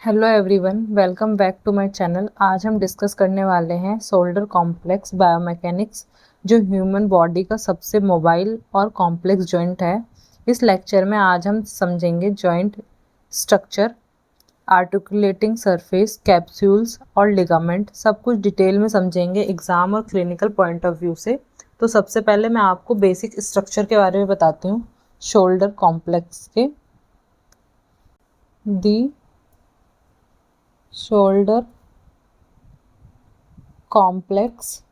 Hello everyone, welcome back to my channel. आज हम discuss करने वाले हैं शोल्डर कॉम्प्लेक्स बायोमैकेनिक्स, जो ह्यूमन बॉडी का सबसे मोबाइल और कॉम्प्लेक्स जॉइंट है। इस लेक्चर में आज हम समझेंगे joint structure, articulating surface, capsules और लिगामेंट। सब कुछ डिटेल में समझेंगे एग्जाम और क्लिनिकल पॉइंट ऑफ व्यू से। तो सबसे पहले मैं आपको बेसिक स्ट्रक्चर के बारे में बताती हूँ शोल्डर कॉम्प्लेक्स के। दी shoulder complex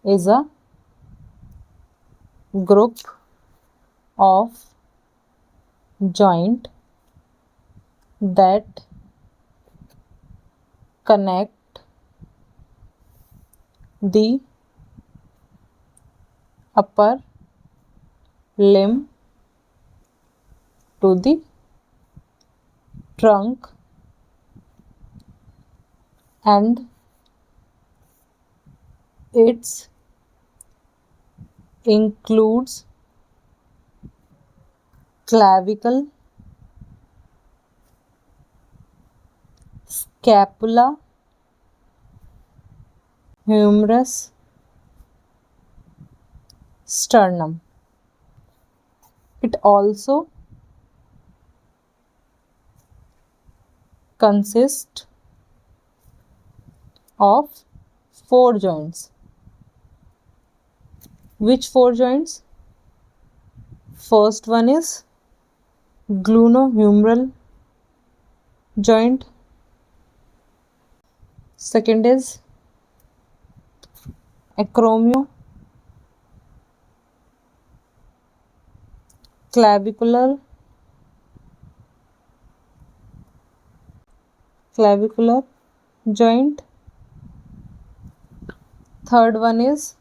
is a group of joint that connect the upper limb to the trunk and it includes clavicle, scapula, humerus, sternum. It also consists of 4 joints. Which 4 joints? First one is glenohumeral joint. Second is acromioclavicular joint. Third one is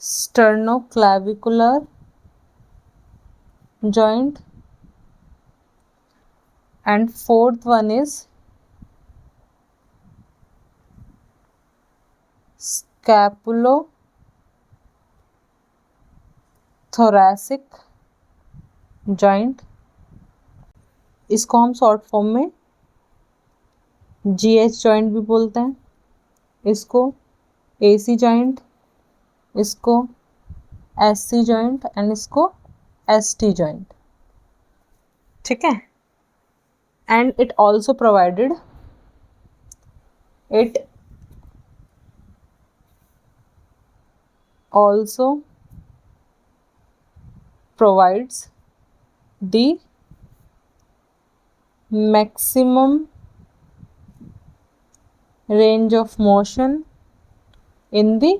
sternoclavicular joint, and fourth one is scapulothoracic joint. इसको हम short form में GH joint भी बोलते हैं, इसको AC joint, इसको SC joint and इसको ST joint. ठीक है। And it also provides the maximum range of motion in the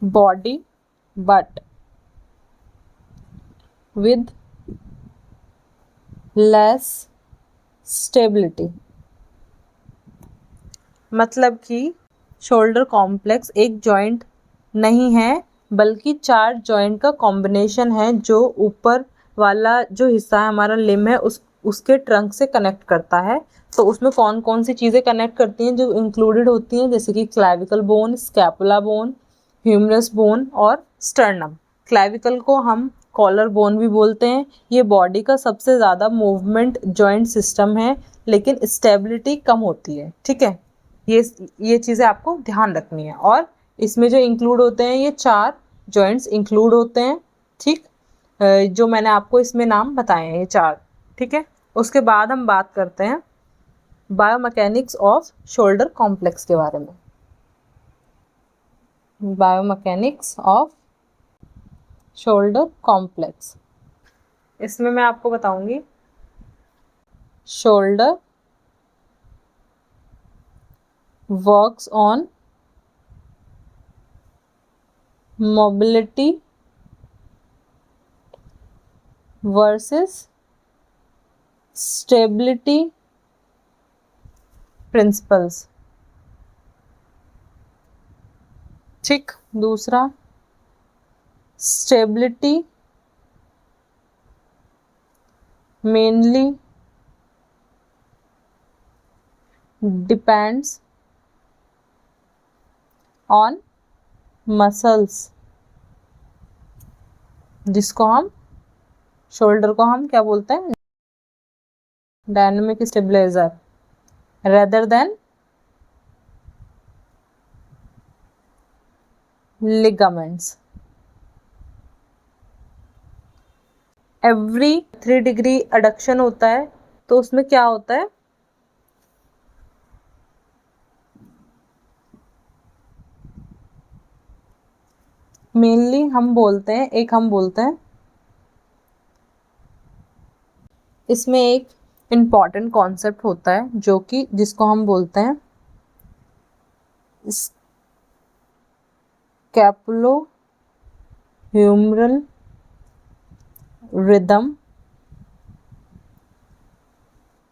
body, but with less stability. मतलब कि शोल्डर कॉम्प्लेक्स एक जॉइंट नहीं है, बल्कि 4 जॉइंट का कॉम्बिनेशन है, जो ऊपर वाला जो हिस्सा है हमारा लिम्ब है उसके ट्रंक से कनेक्ट करता है। तो उसमें कौन कौन सी चीज़ें कनेक्ट करती हैं जो इंक्लूडेड होती हैं, जैसे कि clavicle bone, scapula bone, humerus bone और स्टर्नम। क्लैविकल को हम कॉलर बोन भी बोलते हैं। ये बॉडी का सबसे ज़्यादा मूवमेंट जॉइंट सिस्टम है, लेकिन स्टेबिलिटी कम होती है। ठीक है, ये चीज़ें आपको ध्यान रखनी है। और इसमें जो इंक्लूड होते हैं, ये 4 जॉइंट्स इंक्लूड होते हैं। ठीक, जो मैंने आपको इसमें नाम बताए हैं, ये 4। ठीक है, उसके बाद हम बात करते हैं बायोमैकेनिक्स ऑफ शोल्डर कॉम्प्लेक्स के बारे में। बायोमैकेनिक्स ऑफ शोल्डर कॉम्प्लेक्स, इसमें मैं आपको बताऊंगी shoulder works on mobility versus stability principles। ठीक, दूसरा stability mainly depends on muscles, जिसको हम शोल्डर को हम क्या बोलते हैं, dynamic stabilizer rather than ligaments. Every 3 degree abduction होता है तो उसमें क्या होता है, मेनली हम बोलते हैं, इसमें एक इम्पॉर्टेंट कॉन्सेप्ट होता है जो कि जिसको हम बोलते हैं स्कैपुलो ह्यूमरल रिदम,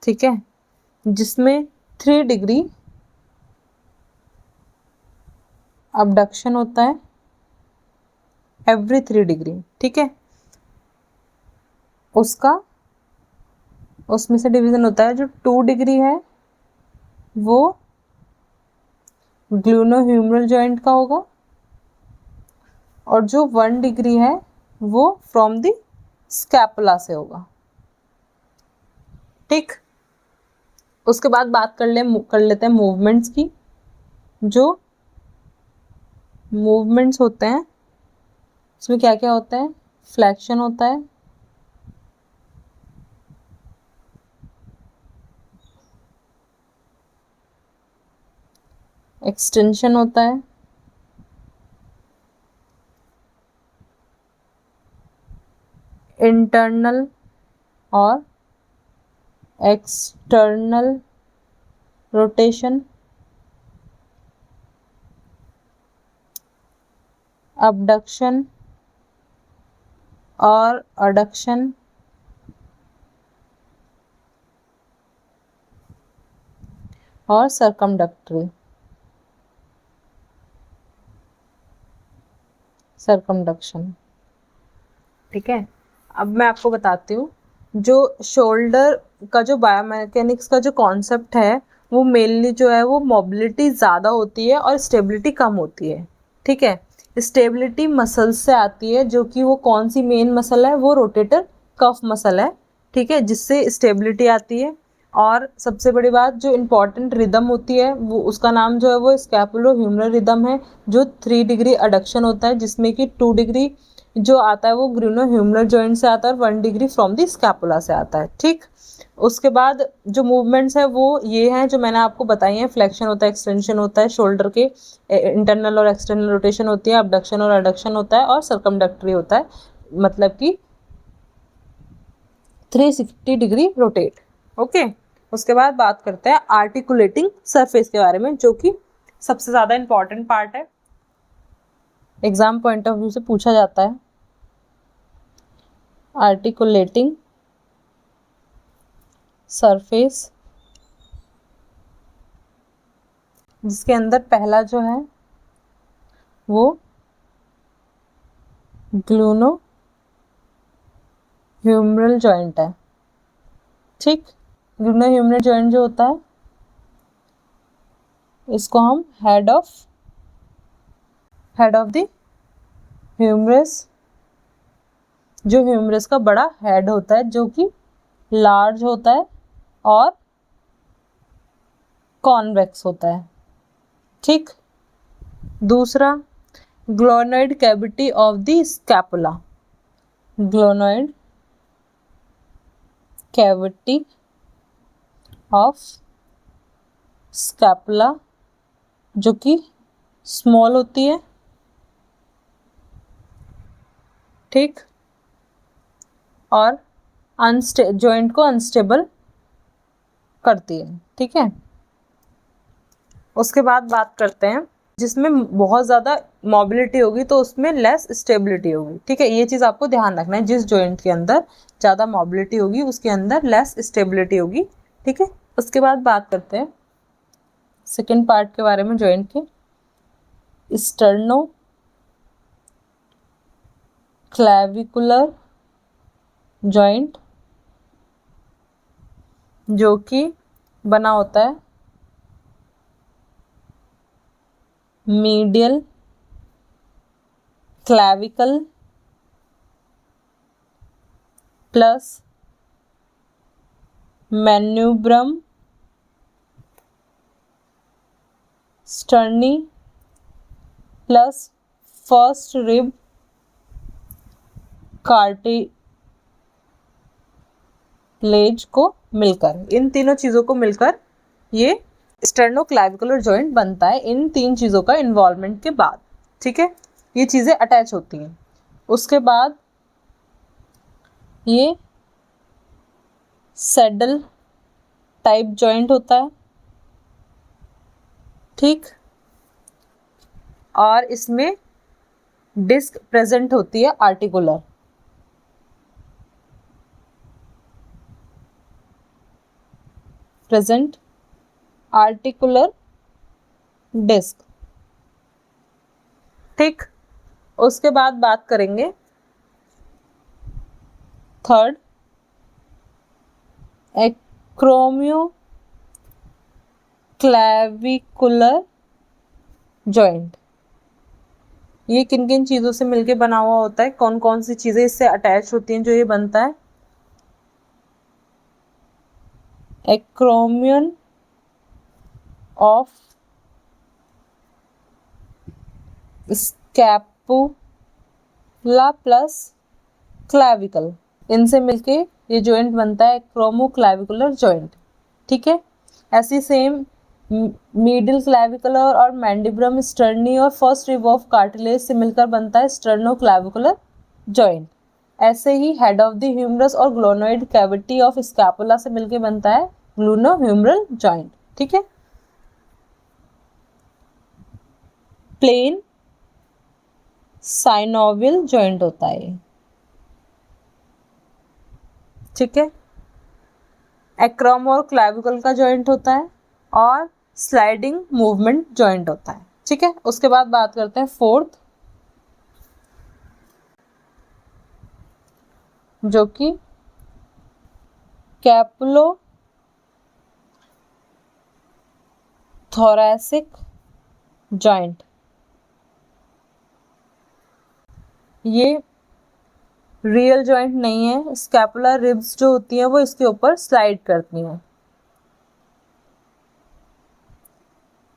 ठीक है, जिसमें 3 डिग्री अबडक्शन होता है एवरी 3 डिग्री, ठीक है। उसमें से डिवीजन होता है, जो 2 डिग्री है वो ग्लूनोह्यूमरल जॉइंट का होगा और जो 1 डिग्री है वो फ्रॉम द स्कैपुला से होगा, ठीक। उसके बाद बात कर लेते हैं मूवमेंट्स की। जो मूवमेंट्स होते हैं इसमें क्या क्या होता है, फ्लैक्शन होता है, एक्सटेंशन होता है, इंटरनल और एक्सटर्नल रोटेशन, अबडक्शन और अडक्शन, और सरकमडक्शन, ठीक है। अब मैं आपको बताती हूँ, जो शोल्डर का जो बायोमैकेनिक्स का जो कॉन्सेप्ट है वो मेनली जो है वो मोबिलिटी ज़्यादा होती है और स्टेबिलिटी कम होती है, ठीक है। स्टेबिलिटी मसल्स से आती है, जो कि वो कौन सी मेन मसल है, वो रोटेटर कफ मसल है, ठीक है, जिससे स्टेबिलिटी आती है। और सबसे बड़ी बात, जो इम्पॉर्टेंट रिदम होती है वो उसका नाम जो है वो स्कैपुलो ह्यूमरल रिदम है, जो 3 डिग्री अडक्शन होता है, जिसमें कि 2 डिग्री जो आता है वो ग्रीनो-ह्यूमरल जॉइंट से आता है और 1 डिग्री फ्रॉम द स्कैपुला से आता है, ठीक। उसके बाद जो मूवमेंट्स है वो ये हैं जो मैंने आपको बताई हैं, फ्लेक्शन होता है, एक्सटेंशन होता है, शोल्डर के इंटरनल और एक्सटर्नल रोटेशन होती है, अबडक्शन और एडक्शन होता है, और सर्कमडक्टरी होता है, मतलब कि 360 डिग्री रोटेट, ओके। उसके बाद बात करते हैं आर्टिकुलेटिंग सरफेस के बारे में, जो कि सबसे ज़्यादा इंपॉर्टेंट पार्ट है, एग्जाम पॉइंट ऑफ व्यू से पूछा जाता है। आर्टिकुलेटिंग सरफेस, जिसके अंदर पहला जो है वो ग्लूनो ह्यूमरल जॉइंट है, ठीक। ग्लूनो ह्यूमरल जॉइंट जो होता है इसको हम हेड ऑफ द ह्यूमरस, जो ह्यूमरस का बड़ा हेड होता है जो कि लार्ज होता है और कॉन्वेक्स होता है, ठीक। दूसरा, glenoid cavity of the scapula, glenoid cavity of scapula जो कि स्मॉल होती है, ठीक, और जॉइंट को अनस्टेबल करती है, ठीक है। उसके बाद बात करते हैं, जिसमें बहुत ज़्यादा मोबिलिटी होगी तो उसमें लेस स्टेबिलिटी होगी, ठीक है। ये चीज़ आपको ध्यान रखना है, जिस जॉइंट के अंदर ज़्यादा मोबिलिटी होगी उसके अंदर लेस स्टेबिलिटी होगी, ठीक है। उसके बाद बात करते हैं सेकेंड पार्ट के बारे में, जॉइंट के, स्टर्नो क्लैविकुलर जॉइंट, जो कि बना होता है medial clavicle plus manubrium sterni plus first rib cartilage को मिलकर, इन तीनों चीज़ों को मिलकर ये स्टर्नोक्लैविकुलर जॉइंट बनता है, इन तीन चीज़ों का इन्वॉल्वमेंट के बाद। ठीक है, ये चीज़ें अटैच होती हैं। उसके बाद ये सैडल टाइप जॉइंट होता है। ठीक, और इसमें डिस्क प्रेजेंट होती है आर्टिकुलर। Present articular disc. ठीक, उसके बाद बात करेंगे थर्ड, एक्रोमियो क्लैविकुलर जॉइंट। ये किन किन चीज़ों से मिलके बना हुआ होता है, कौन कौन सी चीज़ें इससे अटैच होती हैं जो ये बनता है? Acromion of scapula plus clavicle, इनसे मिलके ये जॉइंट बनता है एक्रोमोक्लैविकुलर जॉइंट। ठीक है, ऐसी सेम मिडिल क्लैविकुलर और मैंडिब्रम स्टर्नी और फर्स्ट रिब ऑफ कार्टिलेज से मिलकर बनता है स्टर्नोक्लैविकुलर जॉइंट। ऐसे ही हेड ऑफ द ह्यूमरस और ग्लोनोइड कैविटी ऑफ स्कैपुला से मिलकर बनता है ग्लूनोह्यूमरल जॉइंट। ठीक है, प्लेन साइनोवियल जॉइंट होता है। ठीक है, एक्रोम और क्लैविकल का जॉइंट होता है और स्लाइडिंग मूवमेंट जॉइंट होता है। ठीक है, उसके बाद बात करते हैं फोर्थ, जो कि कैपुलो थोरैसिक जॉइंट। ये रियल जॉइंट नहीं है, स्कैपुलर रिब्स जो होती हैं वो इसके ऊपर स्लाइड करती हैं।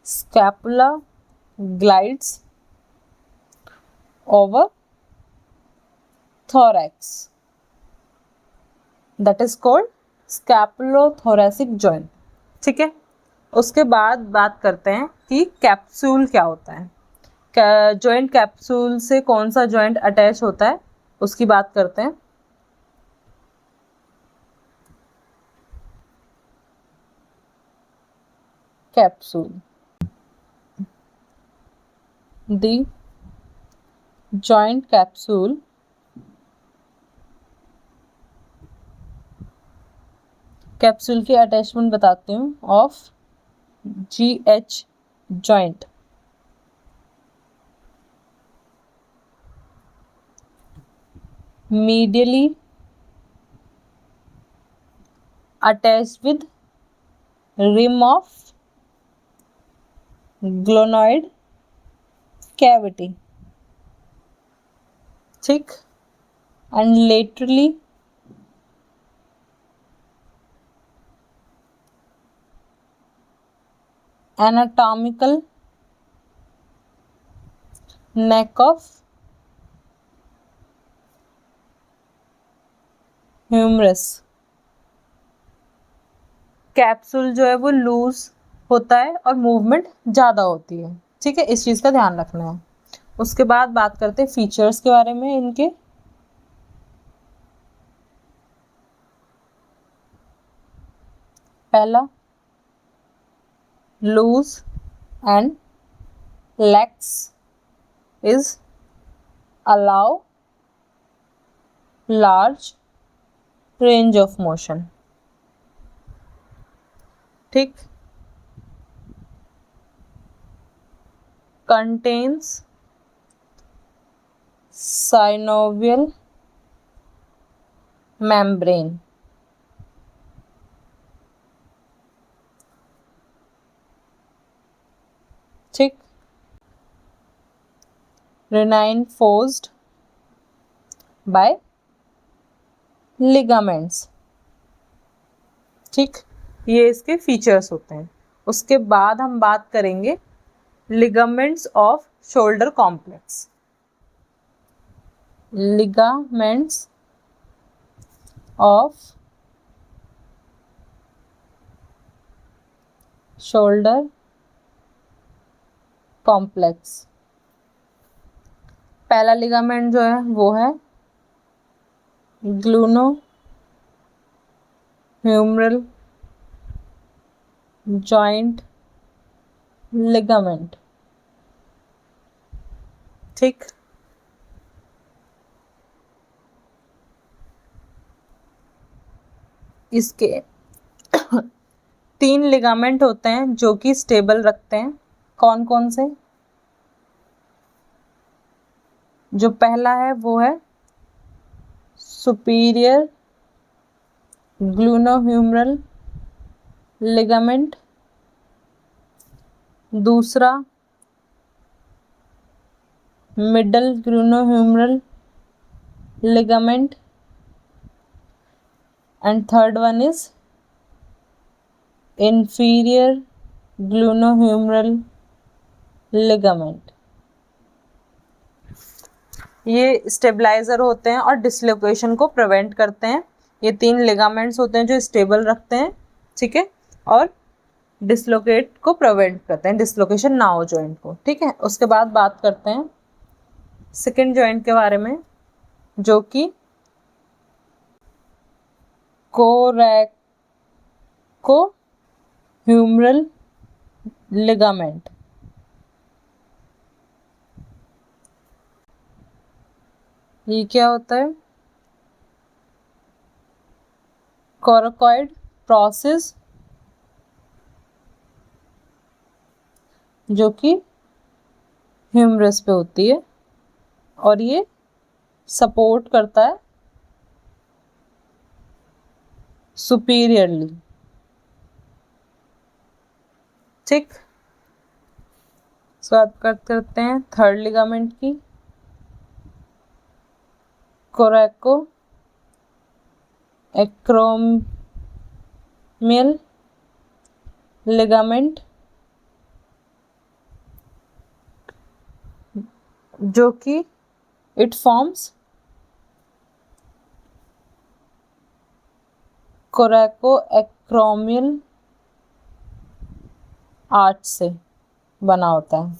Scapula glides over thorax, that is called scapulothoracic joint। ठीक है, उसके बाद बात करते हैं कि कैप्सूल क्या होता है। जॉइंट कैप्सूल से कौन सा जॉइंट अटैच होता है उसकी बात करते हैं। Capsule, the joint capsule capsule की अटैचमेंट बताती हूँ of GH joint. medially attached with rim of glenoid cavity। ठीक, and laterally anatomical neck of humerus। Capsule जो है वो लूज होता है और मूवमेंट ज़्यादा होती है। ठीक है, इस चीज़ का ध्यान रखना है। उसके बाद बात करते हैं फीचर्स के बारे में इनके। पहला, loose and lax is allow large range of motion। ठीक, contains synovial membrane। ठीक, reinforced by ligaments। ठीक, ये इसके फीचर्स होते हैं। उसके बाद हम बात करेंगे ligaments off shoulder complex. Ligaments off shoulder complex. पहला लिगामेंट जो है वो है ग्लूनो ह्यूमरल जॉइंट लिगामेंट। ठीक, इसके 3 लिगामेंट होते हैं जो कि स्टेबल रखते हैं। कौन कौन से? जो पहला है वो है सुपीरियर ग्लूनोह्यूमरल लिगामेंट, दूसरा middle glenohumeral ligament, and third one is inferior glenohumeral ligament। ये स्टेबलाइजर होते हैं और डिसलोकेशन को प्रिवेंट करते हैं। ये 3 लिगामेंट्स होते हैं जो स्टेबल रखते हैं, ठीक है, और डिसलोकेट को प्रिवेंट करते हैं, डिसलोकेशन ना हो जॉइंट को। ठीक है, उसके बाद बात करते हैं सेकेंड जॉइंट के बारे में, जो कि कोरैकोह्यूमरल लिगामेंट। ये क्या होता है? कोरकोइड प्रोसेस जो कि ह्यूमरस पे होती है और ये सपोर्ट करता है सुपीरियरली। ठीक, बात करते हैं थर्ड लिगामेंट की, कोरैको एक्रोमियल लिगामेंट, जो कि इट फॉर्म्स कोरैको एक्रोमियल आर्च से बना होता है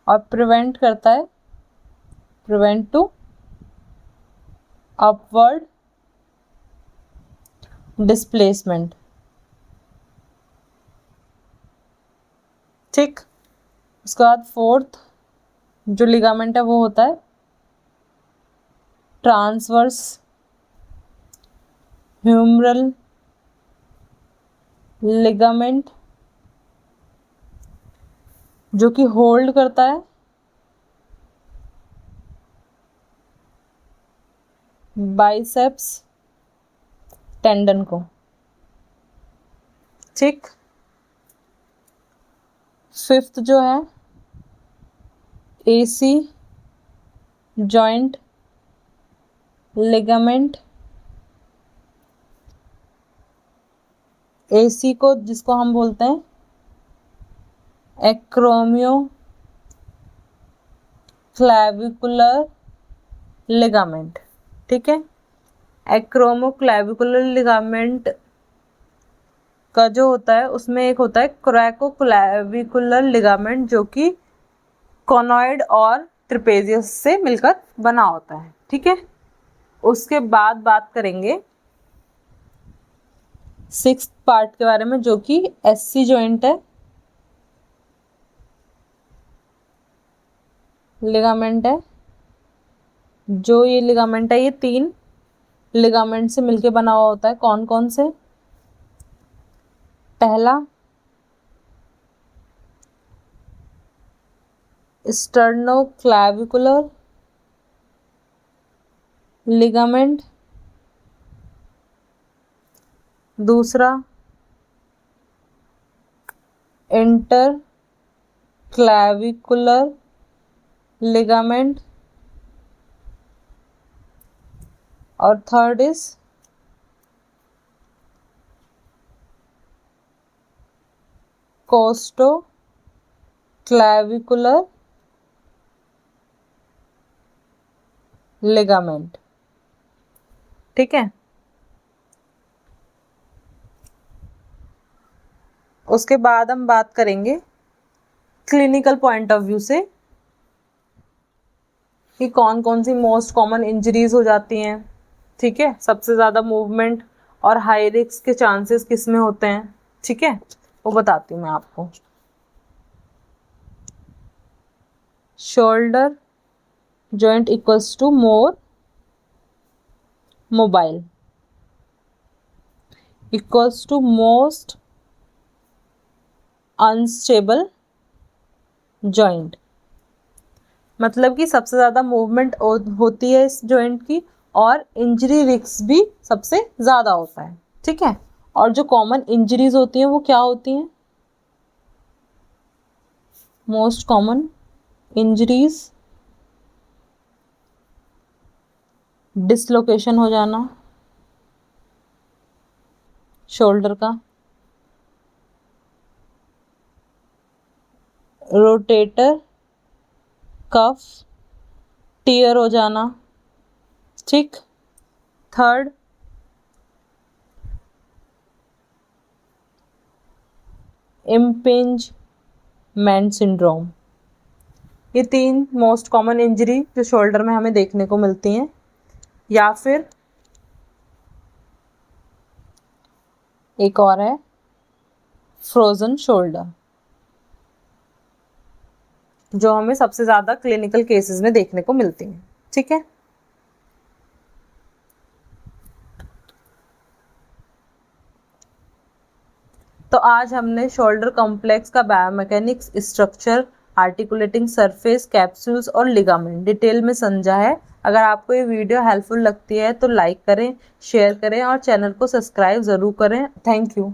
और प्रिवेंट करता है, प्रिवेंट टू अपवर्ड डिस्प्लेसमेंट। ठीक, उसके बाद फोर्थ जो लिगामेंट है वो होता है ट्रांसवर्स ह्यूमरल लिगामेंट, जो कि होल्ड करता है बाइसेप्स टेंडन को। ठीक, फिफ्थ जो है एसी जॉइंट लिगामेंट। एसी को जिसको हम बोलते हैं एक्रोमियो क्लैविकुलर लिगामेंट। ठीक है, एक्रोमो क्लैविकुलर लिगामेंट का जो होता है उसमें एक होता है कोरैको क्लैविकुलर लिगामेंट, जो कि कॉनॉइड और ट्रेपेजियस से मिलकर बना होता है। ठीक है, उसके बाद बात करेंगे सिक्स्थ पार्ट के बारे में, जो कि एससी जॉइंट है लिगामेंट है। जो ये लिगामेंट है ये 3 लिगामेंट से मिलके बना हुआ होता है। कौन कौन से? पहला स्टर्नोक्लैविकुलर लिगामेंट, दूसरा इंटर क्लैविकुलर लिगामेंट, और third is costo clavicular ligament. ठीक है, उसके बाद हम बात करेंगे क्लिनिकल पॉइंट ऑफ व्यू से कि कौन कौन सी मोस्ट कॉमन इंजरीज हो जाती हैं। ठीक है, सबसे ज़्यादा मूवमेंट और हाई रिस्क के चांसेस किस में होते हैं। ठीक है, वो बताती हूँ मैं आपको। Shoulder joint equals to more mobile equals to most unstable joint. मतलब कि सबसे ज़्यादा मूवमेंट होती है इस जॉइंट की और इंजरी रिस्क भी सबसे ज़्यादा होता है। ठीक है, और जो कॉमन इंजरीज होती हैं वो क्या होती हैं? मोस्ट कॉमन इंजरीज, डिसलोकेशन हो जाना शोल्डर का, रोटेटर कफ टियर हो जाना। ठीक, थर्ड इम्पिंजमेंट सिंड्रोम। ये 3 मोस्ट कॉमन इंजरी जो शोल्डर में हमें देखने को मिलती हैं। या फिर एक और है फ्रोजन शोल्डर, जो हमें सबसे ज़्यादा क्लिनिकल केसेस में देखने को मिलती हैं। ठीक है, तो आज हमने शोल्डर कॉम्प्लेक्स का biomechanics, structure, articulating surface, capsules और लिगामेंट डिटेल में समझा है। अगर आपको ये वीडियो हेल्पफुल लगती है तो लाइक करें, शेयर करें और चैनल को सब्सक्राइब ज़रूर करें। Thank you.